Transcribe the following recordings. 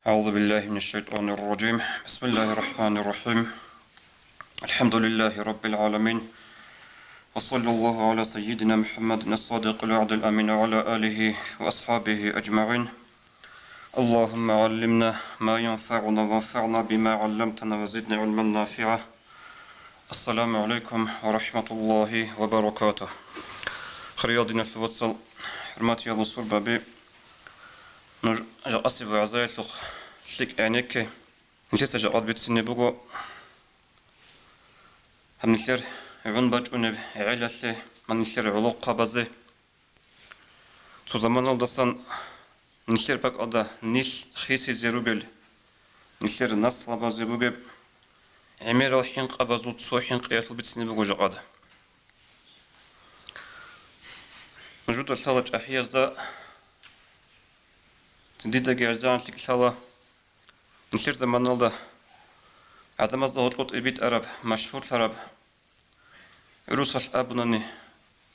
أعوذ بالله من الشيطان الرجيم. بسم الله الرحمن الرحيم. الحمد لله رب العالمين، وصلى الله على سيدنا محمد الصادق الوعد الأمين وعلى آله وأصحابه أجمعين. اللهم علمنا ما ينفعنا وانفعنا بما علمتنا وزدنا علما نافعا. السلام عليكم ورحمة الله وبركاته. خريادنا الواتسل حرماتي الله صربة أصيب وعزايا شلك عنيك نجيت جاءت بتسني بقو هم نشر عن باجون عيلة من نشر علوق قبضة تو زمان الدسان نشر بق أدا نيش خيسي زروبل نشر نص قبضة بقى عمير الحين قبضة تصوحين قياتل بتسني بقو جاءت موجود الثلاث أحياز دا تنديدا جعزان لك الثلاث نشر زمان الدا عدم الضغط إبيت عرب مشهور عرب Русаш абнани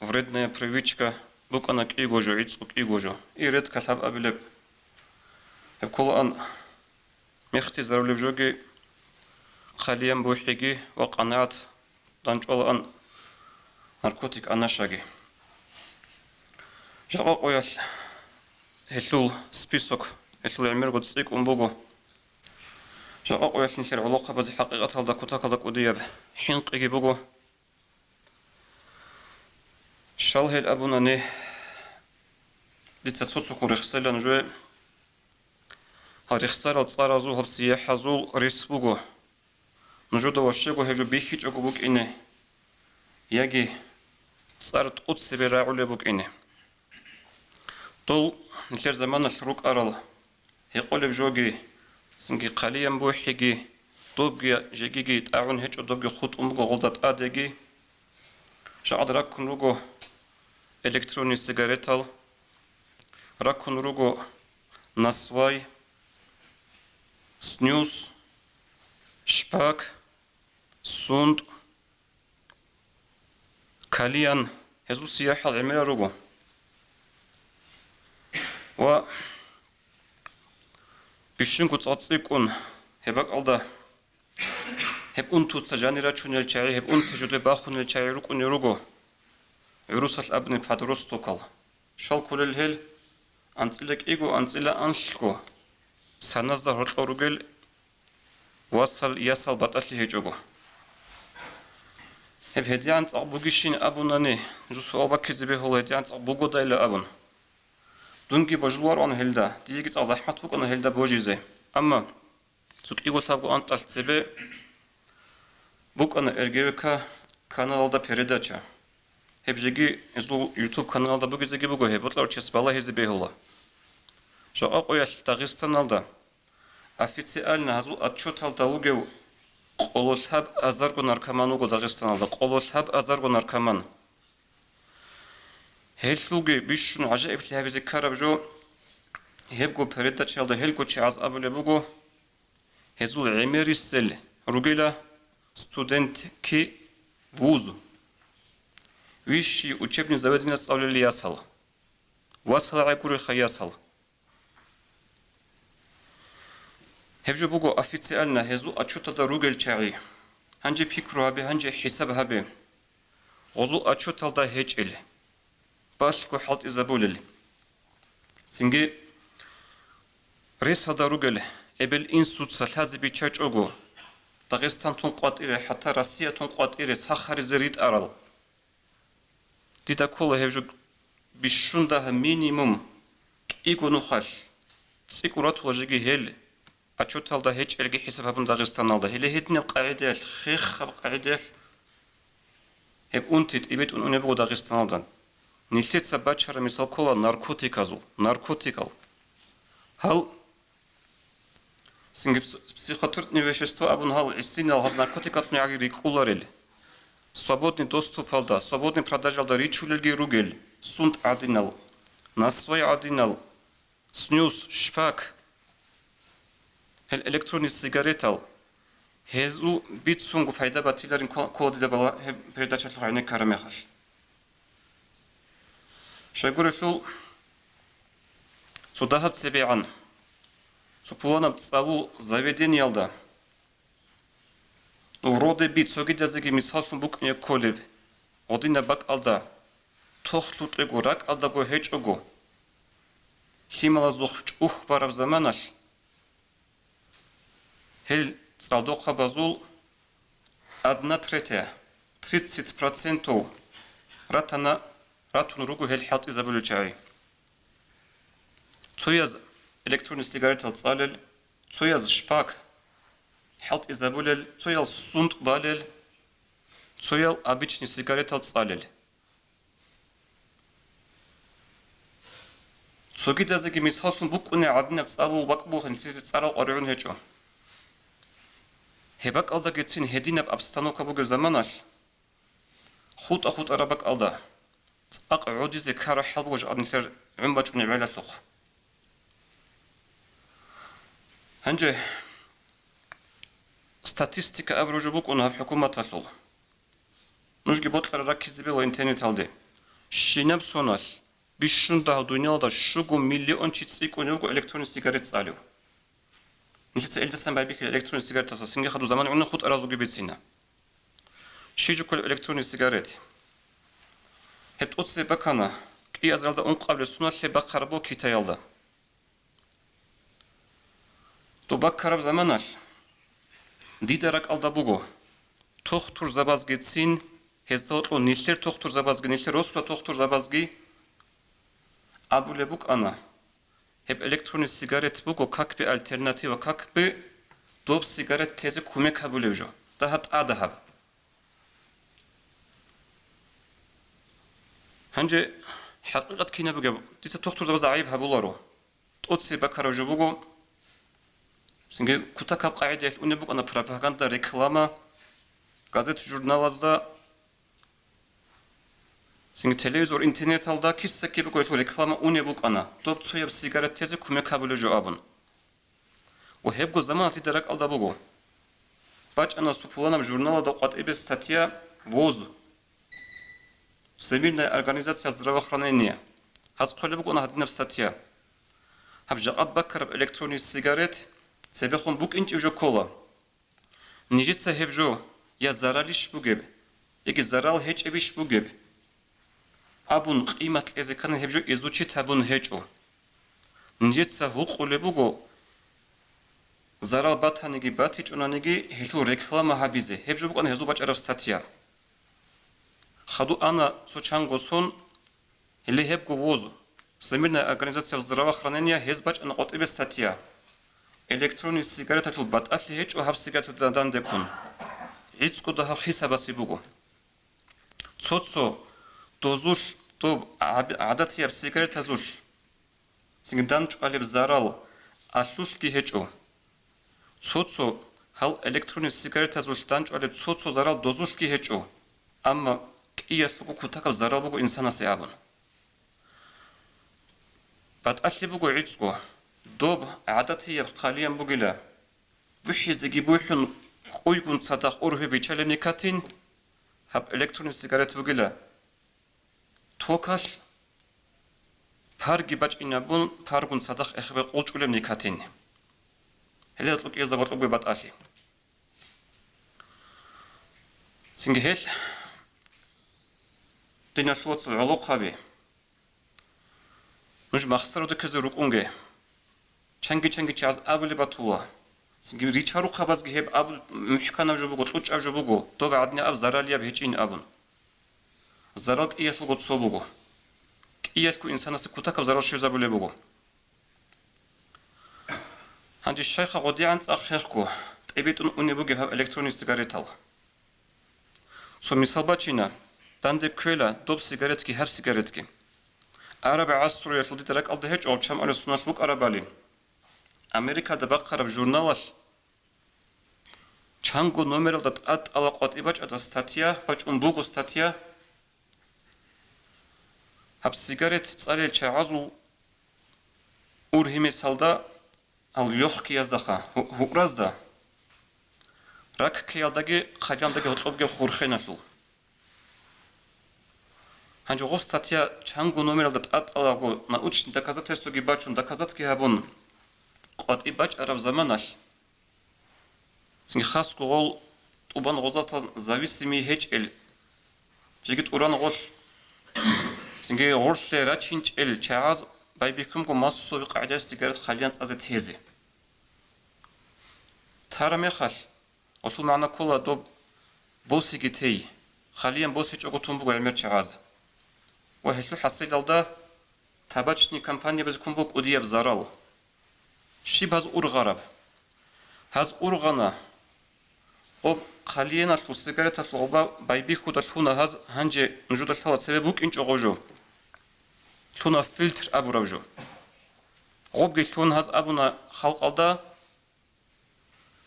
вредная привычка букана к игожу, ицук игожу. И редко саб абилеб. Кулан мехти зарулев жоги халиям бухиги вақанат данчолан наркотик анашаги. Жаға қоял хелул список хелул амир гудсик умбугу. Жаға қоял нишер улоқа бази хақиқат алда кутакалдак удияб хинқ иги бугу. شالهل أبونا نه لتتصوت رخصة نجوا هرخصة الصار زول هبسيح زول ريسبوجو نجوا وشيجو هجو بيخيج أكو بوك إنه يجي صارت قط سبيرا على بوك إنه طول نشر زمان الشروق أرال يقول بجوجي سنجي قليا بوحيجي دوبجي جيجي تعاون هج دوبجي خط أمجو غلطات أديجي شعاد راكن روجو электронный сигаретал, ракун руго насвай, снюс, шпак, сунд, калиян, هزو سياحة العميرة руго. و بيشنكو تصيقون هباك алда هب أنتو تجاني راتشون الشاعي هب أنتو جدو باخون الشاعي ركوني руго. عروس الأبن فادروس توكل شال كل الهل أنتلك إيجو أنتلا أنشكو سنزد هرت أورجل وصل يصل بطل هجوجو هب هديان أبوجيشين أبوناني جو سؤال بكذي به هو هديان أبوجو دايل أبون دونكي بجوار أن هلدا ديجي أزحمت بوك أن هلدا بوجيزه أما سوق إيجو تابو أنتل تبي بوك أن إرجيكا kanalda передача Hepjegi izlu YouTube kanalda bu gizli gibi hebutlar çesbala hezi behola. Şaqa qoyal Dağistan alda. Официально hazul отчетал даугев qoloshab azargo narkomanugo Dağistan alda. Qoloshab azargo narkoman. Hellugi bishun acayip habizi karabjo hebgo передача alda helgo çaz abule bugo hezul emerisel rugela student ki вуз Высшие учебные заведения составляли ясал. Васхала айкуры хаясал. Хевжу бугу официально хезу отчета ругел чаги. Ханже пикру хаби, ханже хисаб хаби. Озу отчеталда хечел. Башку халт изабулел. Синги ресада ругел. Эбел инсут салхази бичач огу. Дагестан тунқат ире, хата Россия тунқат ире, сахари зерит арал. Дита кола хевжу бишунда минимум игуну хаш цикурат ложиги хел ачоталда хеч элги хисабын Дагестан алда хеле хетне қаида хих қаида хеп унтит ибет унебу Дагестан алдан нилтеца бачара мисал кола наркотикал хал сингип психотропные вещества абун хал истинал хаз наркотикатны агири куларел Свободный доступ алда, свободный продажа алда ричулерги ругел, сунд адинал, насвай адинал, снюс, шпак, электронный сигаретал, хезу битсунгу файда батиларин коди да бала передача тлхайне карамехаш. Шайгурефул судахаб себеан, Супуланам цалу заведение алда. Вроде би цогидязеги мисалшун бук не колеб. Одина бак алда. Тохлут эго рак алда го хеч ого. Шимала зохч ух барав заманаш. Хел цалдоха базул 1/3, 30% ратун ругу хел хят изабулу чай. Цояз электронный сигарет алцалел, цояз шпак хят изабулел, цоял сунд балел, цоял обычный сигарет алцалел. Цогидазеги мисалшун букуне аднаб цалу бакбухен царал орюн хечо. Хебак алда гетсин хединаб обстановка бугер заманаш. Хута арабак алда. Цак удизе кара халбуж аднфер умбач уне велатлух. Ханже статистика абружу бук уна хукумат атлул. Нужги ботлар ракизибел интернет алды. Шинаб сонал. Бишунда дунялда шугу миллион чицик унугу электронный сигарет цалю. Нихце эльдасан байбик электронный сигарет аса синге хаду заман уна хут аразу гибетсина. Шижукол электронный сигарет. Хеп отсе бакана ки азралда он қабле сунал ле бакарбо китаялда. То бакараб заманал. Дидарак алда бугу. Тохтур забаз гетсин хезотло нилер тохтур забазги нилер росла тохтур забазги Abule buk ana. Hep elektronik sigaret bugo kakbi alternativa kakbi dob sigaret tezi kume kabul evjo. Dahat adahab. Hance hakikat kine bugo. Disa toktur zabaza ayib habularo. Otsi bakaro jo bugo. Singe kutakab qaide une buk ana propaganda reklama gazet jurnalazda Singe televizor internet alda kissa gibi koyuyor reklama une buk ana. Top soyab sigaret tezi kume kabul jo abun. O hep go zaman liderak alda bugo. Baç ana supulanam jurnalada qat ebe statya voz. Всемирная организация здравоохранения. Хаз qole buk ona hadina statya. Hab jaqat bakar elektronik sigaret sebexon buk inti jo kola. Nijitsa hep jo ya zaralish bugeb. Eki zaral hiç ebish bugeb. Abun qiymatli ezekanı hebjo izучит abun heço. Njetsa huqule bugo zaral batanigi batiç onanigi helu reklama habize. Hebjo bugo hezu baç araf statya. Хadu ana сочангосон hele hep govoz. Всемирная организация здравоохранения hezbaç ana qotebe statya. Elektronik sigaret atul bat'atli heço hab sigaretdan dekun. Ицко daha hisabasi bugo. Tsotso dozul to adat yap sigaret azul. Singidan çalib zaral aslulki heço. Tsotso hal elektronik sigaret azuldan çalib tsotso zaral dozulki heço. Amma iyasluku kutakab zaral bugo insana seyabun. Bat asli bugo icko. Dob adat yap qaliyan bugila. Buhizigi buhun qoygun sadaq urhe biçalem katin. Hab elektronik sigaret bugila. Tokal pargi baç inabun pargun sadaq ekhbe qolçulem nikatin. Hele atluk yazabot obu bat ali. Singe hel dina şuatsı uluq habi. Nuj maqsarodu köze rukunge. Çangi çaz abuli batula. Singe riçaru qabazgi heb abul muhkana jobugo tuç avjobugo. Toba adni ab zaraliya bheçin abun. Zarak iyaslu gotso bugo. Iyasku insanası kutakab zarar şuza bule bugo. Handi şeyha godiyan tsakherku. Tebetun une buge hab elektronik sigaret al. So misal baçina. Dande köla dob sigaret ki hab sigaret ki. Arabe asru yaslu diterek aldı heç olçam öyle sunaşluk arabalin. Amerika'da bakarab jurnalar Çango numeralda at alaqat ibaç ada statya, baç umbugo statya Hab sigaret tsalel çağazu urhime salda al yox ki yazdaxa huqrazda rak kıyaldagi qajandagi hotlobge xurxenaşul Hangi o statya çango numeralda at alago na uçtin doказательство baçun doказатки habun قطعي باج عرب زمانال سنجي خاص قول طوبان غوزات зависимый هيج ال جيجت أوران غول سنجي غول راتشينج ال شعاز بايبيكم قو ماسو بقاعدة سيجارت خليان أزت هزي ترى مخال وصل معنا كل دوب بوسي جتي خليان بوسي جو تنبو عمر شعاز وهشلو حصيل الدا تباچني كامبانيا بزكم بوك ودياب زارال شي باز أورغرب هاز أورغنا قب خلينا شو سيجارة الصعوبة بايبيكو دلونا هاز هنجي نجود الثلاث سببوك إنش أغوجو شونا فلتر أبو رجو قب جيتون هاز أبونا خلق الدا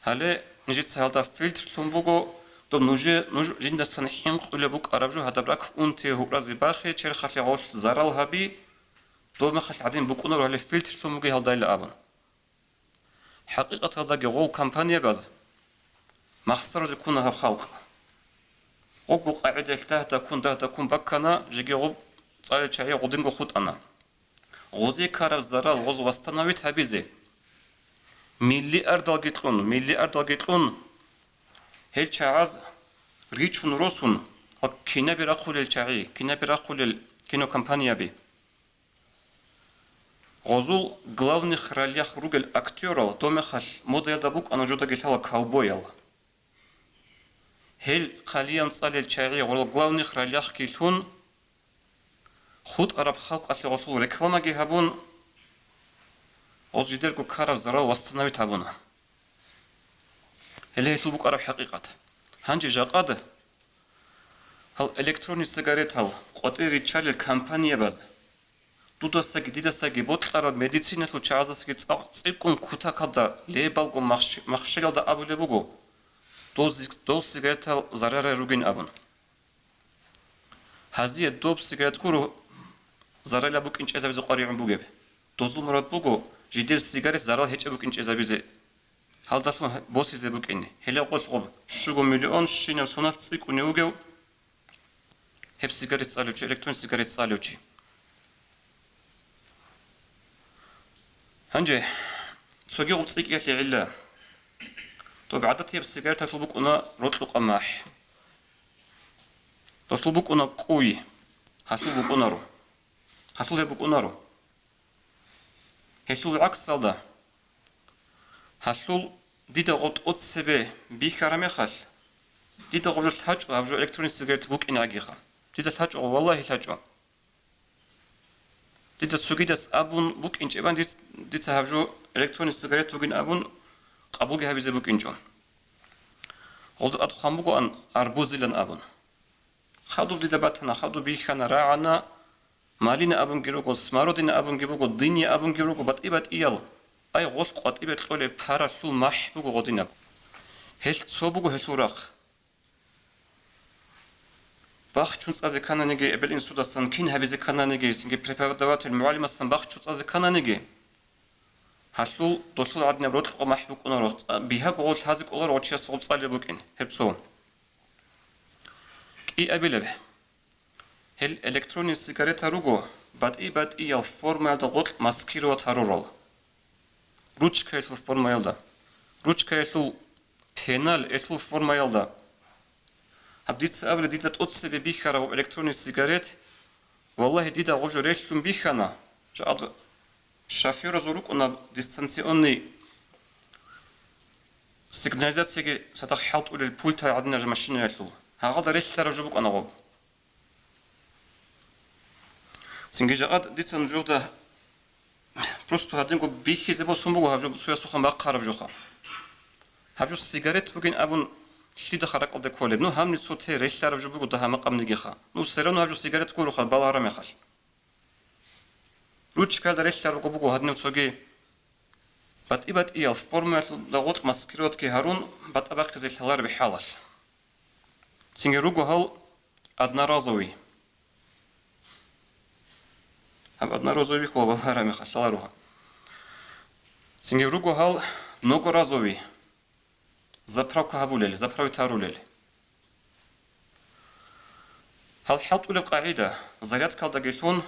هلا نجيت سهلتا فلتر تنبوكو دوب نوجي جندا سنحين قولي بوك أربجو هذا براك أنتي هو رازي باخي تشير خلي غوش زارال هابي دوب ما خلي عادين بوك أنرو هلا فلتر تنبوكي هالداي لأبن حقيقة هذا جول كامبانيا باز مخسر يكون هذا خلق غب قاعدة تكون بكنا جيجي غب صار شيء غدين خود أنا غزي كارب زرال غز واستناويت هبيزي ملي أردل جيتلون هل شعاز ريتشون روسون كنا براقول الشعي كنا براقول كينو كامبانيا بي غزول главный خراليخ روجل أكتورال تومخال موديل دابوك أنا جودا جيتها كاوبويل هل قليان صالي الشعي غول главный خراليخ كيتون خود عرب خلق أصل غسول ركلما جهابون غز جدير كو كارب زرال واستناوي تابونا هل هيشل بوك عرب حقيقة هنجي جاقاده هل إلكتروني سيجاريت هل قطعي ريتشال الكامبانيا باز دوداساگي ديداساگي بوتلара медицинელო ჩააზასგი წიკუნ ქუთაკადა ლეიბალგო მახშელდა აბულებუგო დოზ სიგრეტალ ზარარე რუგინ აბუნ ჰაზიე დობ სიგრეტ კურუ ზარალა ბუკინ ჭეზაბიზე ყარიუნ ბუგებ დოზუ მურად ბუგო ჟიდერ სიგარეტ ზარალ ჰეჭე ბუკინ ჭეზაბიზე ჰალდასუნ ბოსიზე ბუკინი ჰელე ყოლყობ შუგო მილიონ შინევ სონალ წიკუნი უგევ ჰებ სიგარეტ წალევჩი ელექტრონი სიგარეტ წალევჩი هنجي تسوقي وبتصيك يا علا طب عدت هي بالسيجارة تطلبك أنا رطلق قماح تطلبك أنا قوي هطلبك أنا رو هطلبك أنا رو هشلو العكس هذا هشلو ديدا غط أتسبه بيكرامي خال ديدا غجر الحاج وهبجو إلكتروني سيجارة بوك إن عجيخة ديدا الحاج والله الحاج ديتا سوغيداس أبون بوك إنش إبان ديتا هبجو إلكتروني سيجاريت بوكين أبون قبول هبيزي بوك إنجو غلط أدخل بوكو أن أربوزيلان أبون خادو ديتا باتنا خادو بيخانا راعنا مالينا أبون جيروكو سمارودين أبون جيروكو ديني أبون جيروكو بات إبات إيال أي غلط قات إبات لولي بارا شو مح بوكو غدينا هل تصو بوكو هشو راخ باخشونس از کانانگی ابل این سودستان کین هبیز کانانگی سینگی پرپادوات المعلم استان باخشونس از کانانگی هشلو دوشل عدنا برود قمحبوك أنارot بيها قول هذيك أولار وشيا صوب صالي بوكين هبصو كي أبيله هل إلكتروني سيجارة روجو بعد إيه الفورمال دقول ماسكيرو تارورال روش كيلو فورمال دا روش كيلو بينال إلو فورمال دا هبديت قبل ديتا تقص ببيخرا إلكتروني سيجارة والله ديتا غجو ريشلون بيخنا جاد شافير زوروك أنا ديستانسيوني سيجناليزاتي ستحط أول البول تاع عندنا الماشين يطلو هذا ريش ترى جوبك أنا غاب سنجي جاد ديتا نجوده просто هادينكو بيخي زبو سمبو هاجو سويا سخن باقارب جوخا هاجو سيجارت بوكين أبون شليدا خرق أو دكولب نو هم نتصوتي ريش ترى جوبك وده هم قام نجيخا نو سيرانو هاجو سيجارت كورو خال بالا رامي خال روش كذا ريش ترى جوبك وهادني وتسوقي بات إيه الفورمات ضغط ماسكيروت كي هارون بات أباق زي الثلار بحالش سنجي روجو هال أدنى رازوي هم أدنى رازوي كوا بظهر مخ شلاروها سنجي روجو هال نوكو رازوي زبراو كهبولل زبراو تارولل هل حط ولا قاعدة زريات كالدا جيشون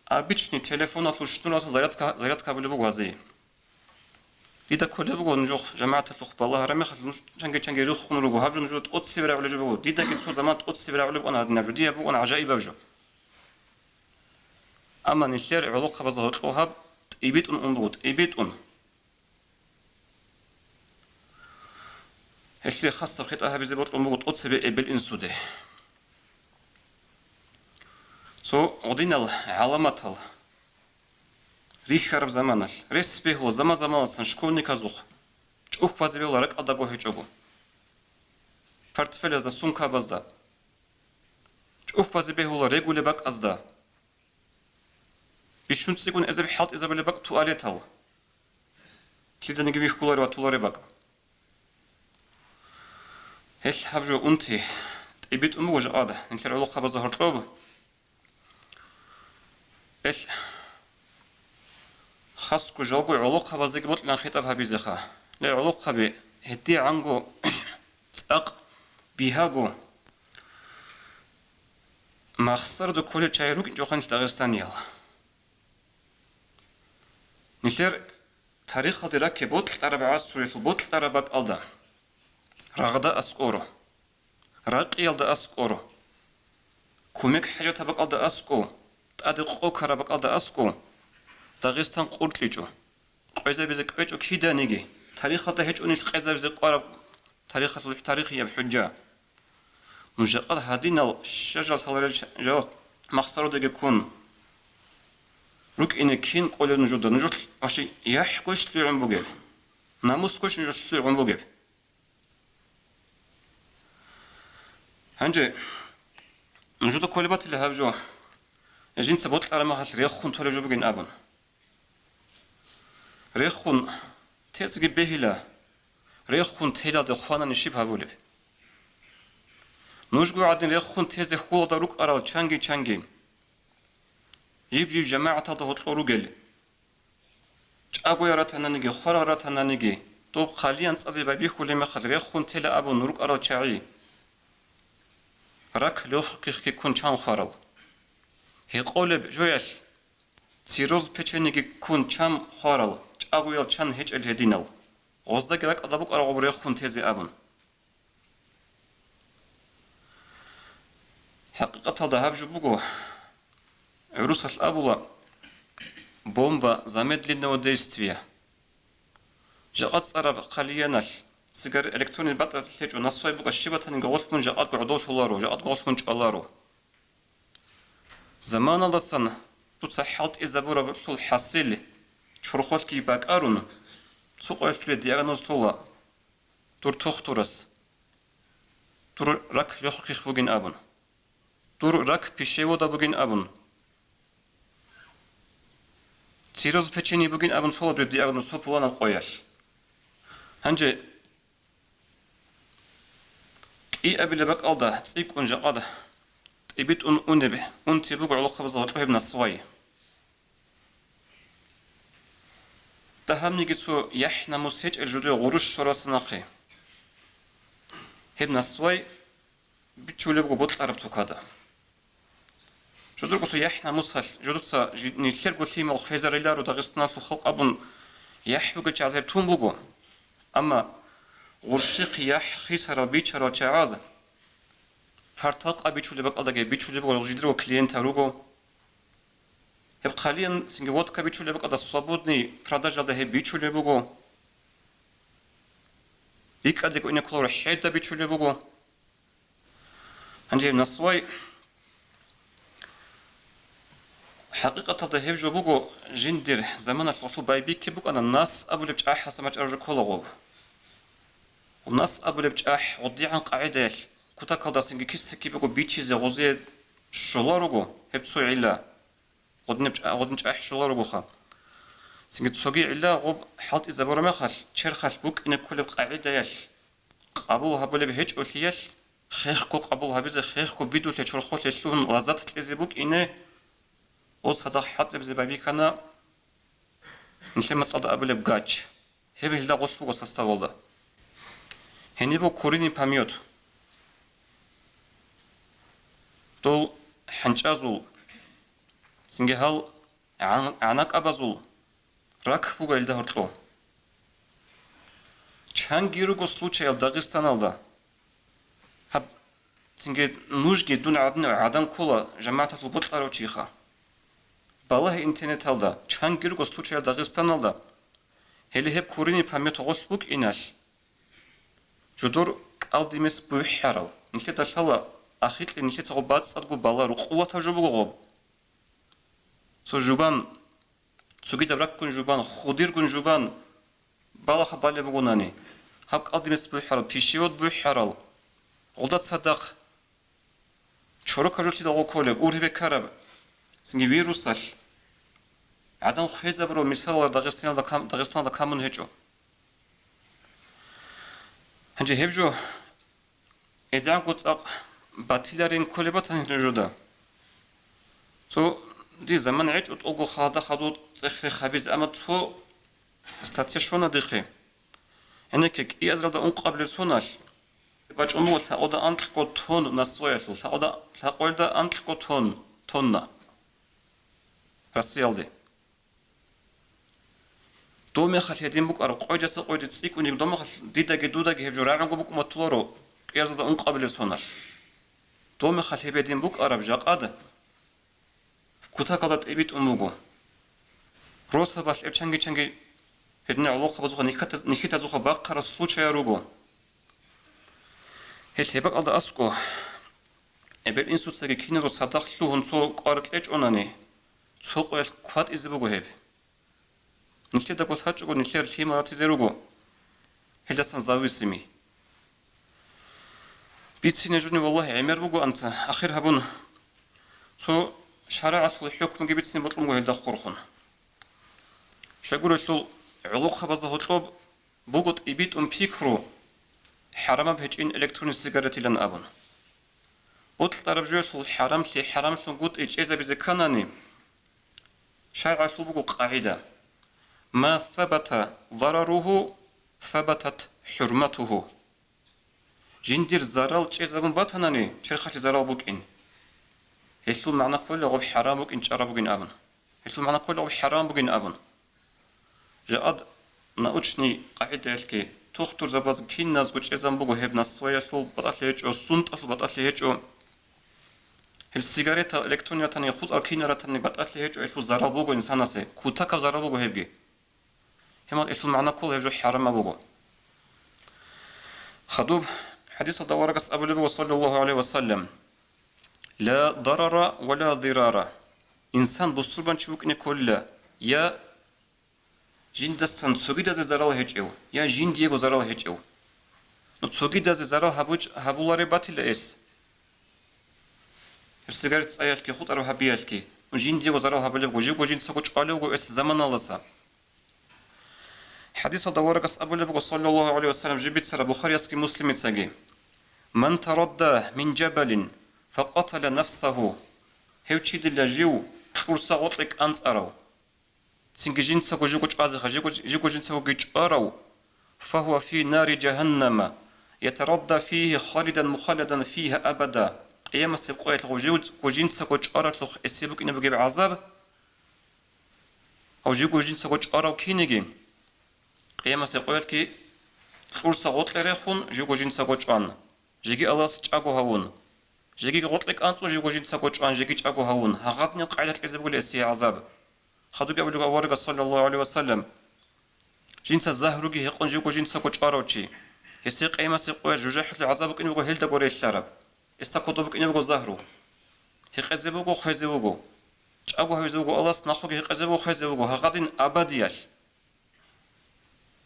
أبيشني تلفون أطلع شتون أصلا زريات كابل بوجازي ديدا كله بقول نجوخ جماعة الأخ بالله رمي خل شنقي ريخ خنرجو هبجو نجو تقط سبرة ولا جو ديدا كده سو زمان تقط سبرة ولا أنا هدنا جديا بقول أنا عجائب بجو أما نشتري علاقة بظهر وهب يبيت أنضوط يبيت هالشي خاصة بخيط أهب زي برضو بقول تقط سبرة بالإنسودة عدينا علامات ريخ رب زمانل ريس به هو زمان شكون نكازوخ شوف فازي بيولا رك أدقو هيجوبو فرتفل از سونكا بازدا شوف فازي به هو ريغولي باك أزدا بيشون تسيكون إذا بحالت إذا بلي باك تواليتال كيدا نجيبي خولاري وطولاري باك هش حبجو أنتي تبيت أمو وجه آده انت العلاقة بازدا هرطوبة إيش خاصكو جوجو علاقة بازيك بطل لان خطاب هبيزخا لا علاقة بي هدي عنقو تأق بيهاجو ما خسر دو كل تشايروك جوخان داغستان يلا نشر تاريخ دراك بوتل تربع سوريت بوتل تربك ألدا رغدا أسكورو راق يلدا أسكورو كوميك حاجة تبق ألدا أسكو تأدقو كربك ألدا أسكو داغستان قورتليجو قيزا بيزك بيجو كيدا نيجي تاريخ هيج أنيش قيزا بيزك قارب تاريخ بحجة مجرد هادينا الشجرة الجوات مخسرو دقي كون روك إن كين قول نجود نجود أشي يحكوش لي عم بوجب ناموس كوش نجود لي عم بوجب هنجي نجود كل بات اللي هبجو يجين سبوت على ما خاطر ريخون تولي جو بجين أبن ريخون تيزجي بهلا ريخون تهلا دخوانا نشيب هبولب نوشجو عادين ريخون تيزي خول داروك أرال چانگي يبجي جماعة تضغط روجل أقوى راتنانيجي خرا راتنانيجي طوب خاليا أزي ببي خولي مخل ريخون تلا أبو نروك أرال چاعي راك لوخ كي كون چان خارل هي قولب جويش تيروز بيچنيجي كون چام خارل أقوى چان هيج الهدينال غزدا جراك أدبوك أرغب ريخون تيزي أبن حقيقة هذا هبجو بوجو عروس الأبولا بومبا замедленного действия جاءت صار قليلاً سيجار إلكتروني بطل تيجو نصوي بقى الشبكة نقولت من جاءت قعدوا شلارو جاءت قولت من شلارو زمان الله سنة تصحت إذا برا بطل حصيل شرخوت كي باك أرون سوق أشتري ديانوز طولا دور تختورس دور رك يخرج بوجين أبون دور رك بيشيو دا بوجين أبون تيروز بيشيني بوجين أبون فولا دور ديانوز سوبولانا قويش هنجي إي أبي لبك ألدا تسيك أنجا قادا تبيت أنبه أنتي بوجع علاقة بظهر ابن الصواي تهمني جتو يحنا مسيج الجدو غروش شراس نقي ابن الصواي بتشولي بقو بطل عرب توكادا جدو قصو يحنا مسهل جدو تسا نيتلر قلتي مال خيزر إلارو داغستان خلق أبن يحبو قلت عزيب تون بقو أما غرشيق يح خيسر بيشر وشعازة فرتاق بيشولي بق أدقى بيشولي بق الجدرو كلينتا روغو هب خاليا سنجي وودكا بيشولي بق أدا صابودني براداج لده هب بيشولي بقو بيك أدقى إني كلور حيدا بيشولي بقو هنجي نصوي حقيقة هذا هبجو بقو جندر زمان الفصل بايبيك بقو أنا الناس أبو لبجاح حسمت أرجو كولغو والناس أبو لبجاح وضي عن قاعدة كتا كالدا سنجي كيسكي بقو بيتشيزي غوزي شولارغو هبتسو علا غدنجاح شولارغو خا سنجي تسوغي علا غوب حالت إذا برا مخال چرخال بوك إنا كل بقاعدة يش قابل هبو لبهج أوليش خيخكو قابل هبيزي خيخكو بيدو تشرخو تشلون غازات تلزي بوك إنا اوز هذا حط بزي بابي كان نشلم تصاد أبو لبجاج هبه هلا غصبو غصستا والله هني بو كوريني باميوت دول حنجازول سنجي هال عناك أبازول راك بوغا إلدا هرطلو чангируго случая Дагестаналда. Хаб тинге нужги дун адам кола жамаатат лбутларо чиха. Балах интернет алда чангируго случая Дагестаналда. Хели хеп курини памет оголбук инаш. Жудур алдимес буйхарал. Нихет ашала ахит нихет сагобат садгу бала руқуата жубуго. Со жубан суги dabrakun жубан худиргун жубан бала хабале бугунани. Хаб алдимес буйхарал пишиот буйхарал. Олдат садақ чорок ажултида околе урбе караб. Синги вирусал. Адам хезабро мисалла Дагестаналда камун хечо. Ханже хебжо эдан гоцақ батиларин колебатан жуда. So ди заман эч утолго хада хадут цехре хабиз ама то статья шона дихе. Энекек иазралда унқабле сонаш. Бач умул таода антлко тон насвояшу. Таода антлко тонна. Расиалди. Доме халедин бук ар қойдаса қойды цик уник доме хал дидаге дудаге хебжо рағанго бук матлоро иазралда унқабле сонаш. Доме халебедин бук араб жақады. Кутакалат эбит умуго. Роса баш эпчанги хедне алоха базуха никита зуха баққара случая руго. Хел хебак алда аско. Эбел институцияге кино садақлу хунцо қартлеч онани. Цоқоял квад избуго хеб. Ничте да косачуго ничтер химарати зеруго. Хелдасан зависими. Битсине жуни валлахи эмер буго анта ахир хабун. So شرعت الحكم جبت سن بطلم قهيل دخورخون شاقول لو علوخ بزه طلب بوقت إبيت بيكرو حرام بهجين إلكتروني سيجارة لن أبون بطل طرف جوش الحرام لي حرام شو قلت إجازة بزكاناني شرعت بوقو قاعدة ما ثبت ضرره ثبتت حرمته جندير زرال إجازة بطناني شرخة زرال بوكين هيسلو معنى كله غب حرام بوك إنش أرابوكين أبن هيسلو معنى كله غب حرام بوكين أبن جاد ناوچني قاعدة الكي تختور زباز كين ناز قوش إزام بوكو هب نسوية شو بطاطلي هيج أو سنت أصل بطاطلي هيج أو السيجارة الإلكترونية تاني خود أركينة تاني بطاطلي هيج أو إشلو زرال بوكو إنسانا سي كوتاكا زرال بوكو هبجي هما إشلو معنى كله هبجو حرام بوكو خدوب حديث الدوارقس أبو لبو صلى الله عليه وسلم لا ضرر ولا ضرار إنسان بصربان شوك نكولا يا جين دستان سوغيدا زرال هجو يا جين ديغو زرال هجو نو سوغيدا زرال هبولاري باتل اس السيجارة أيالكي خود أروح بيالكي وجين ديغو زرال هبولي وجيغو جين سوغو چقاليغو اس زمان الله حديث الدوارقس أبو لبو صلى الله عليه وسلم جبت سر بخاري اسكي مسلم تساقي من تردى من جبل فقتل نفسه هيوتشي دل جيو قرصا غطلك أنت أرو سنجي جنسا جيكو جازخا جيكو جنسا جارو فهو في نار جهنم يتردى فيه خالدا مخلدا فيها أبدا قيام سيقويت لغو جنسا جارت لغ السيبوك إنه بجيب عذاب أو جيكو جنسا جارو كينيجي قيام سيقويت كي قرصا غطل ريخون جيكو جنسا جان جيكي الله سجاقو هون جيكي غطلك أنتو جيكو جنسا جان جيكي جاقو هون هغطني قاعدة الإزبو لأسي عذاب خدو قبل أورك صلى الله عليه وسلم جنس الزهروجي يقون جيكو جنس كوش أروتشي يسيق أي مسيق وجوجح العذابك إنه هيل دقوري الشرب استقطبك إنه زهرو هيقزبوكو خيزبوكو جاكو هيزبوكو الله سنخوك هيقزبوكو خيزبوكو هغادين أبدياش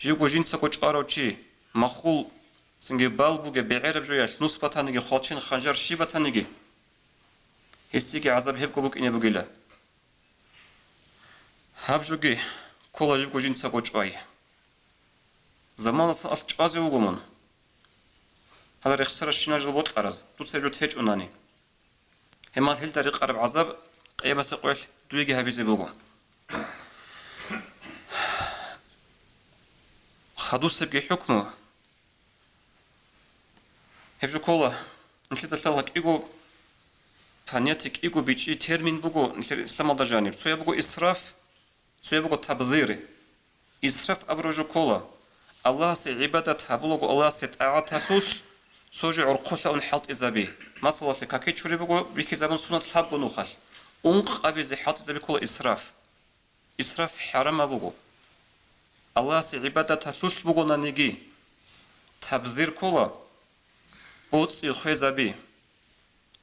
جيكو جنس كوش أروتشي مخول سنجي بالبوكي بعرب جوياش نص بطانيجي خالشين خنجر شي بطانيجي يسيق عذاب هيبكو بوك إنه بقيله هابجوجي كولا جيكو جنسا كوچاي زمان اصلا اشچازي وگومون هذا رخصر الشينا جل بوت قرز تو سيجو تهج اوناني هما هل طريق قرب عذاب قيمة سقوش دويجي هابيزي بوگو خدو سبقي حكمه هبجو كولا نتلت الثالك ايقو فانياتيك ايقو بيجي تيرمين بوگو نتلت اسلام الدجانب سويا بوگو إسراف سويبوغو تبذيري إسراف أبروجو كولا الله سي عبادة هبلغ الله سي طاعة ثلث سوجي عرقوثا أن حلط إزابي مثلا كاكي تشوري بقو بيكي زمن سنة الحب نوخل أنق أبي زي حلط إزابي كل إسراف حرام بقو الله سي عبادة ثلث بقو نانيجي تبذير كولا بوتس يخيزابي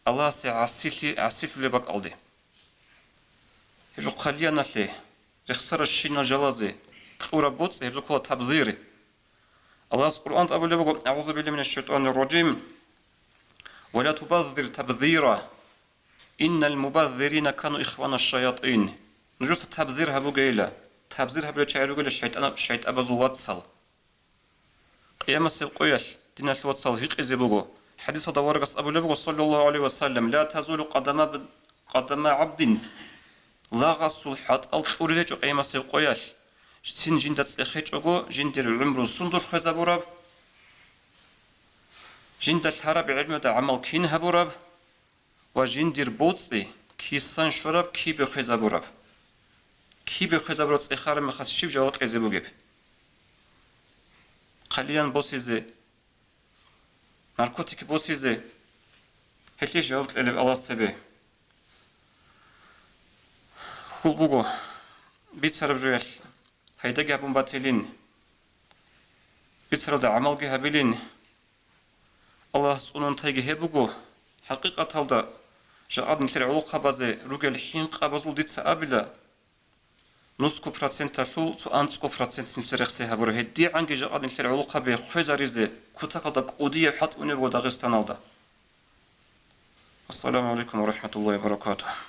الله سي عسيل لبك ألدي هجو قليا نتلي رخصر الشينا جلازي ورا بوتس هجو كولا تبذيري الله القرآن أبو لبقو أعوذ بالله من الشيطان الرجيم ولا تبذر تبذيرا إن المبذرين كانوا إخوان الشياطين نجوز تبذير هبو قيلة تبذير هبو يتشعروا قيلة الشيطان أبو الواتسال قيامة سيقويش دين الواتسال هيق إزي بقو حديث هذا ورقص أبو لبقو صلى الله عليه وسلم لا تزول قدم عبد لاغس الحط أريد قيامة سيقويش سين جندت إخيج أقو جندر العمر الصندر خيز أبو رب جندت هرب علم دا عمل كين هبو رب وجندر بوتسي كيسان شرب كي بخيز أبو رب كي بخيز أبو رب إخار مخص شيف جوات قيز أبو جيب قليلا بوسيزي ناركوتيك بوسيزي هتلي جوات إلي الله سبي خل بوغو بيت سرب جويل فايدة جابون باتلين بيسرد عمل جهبلين الله سبحانه تيجي هبوجو حقيقة هذا جاء نتر علوق خبزة رجل حين قبضوا ديت سأبلا نسكو برسنت تلو تو أنسكو برسنت نتر خسها بره هدي عنك جاء نتر علوق خبز خزاريزة كتاقدك أودية حتى أني بوداغستان هذا. السلام عليكم ورحمة الله وبركاته.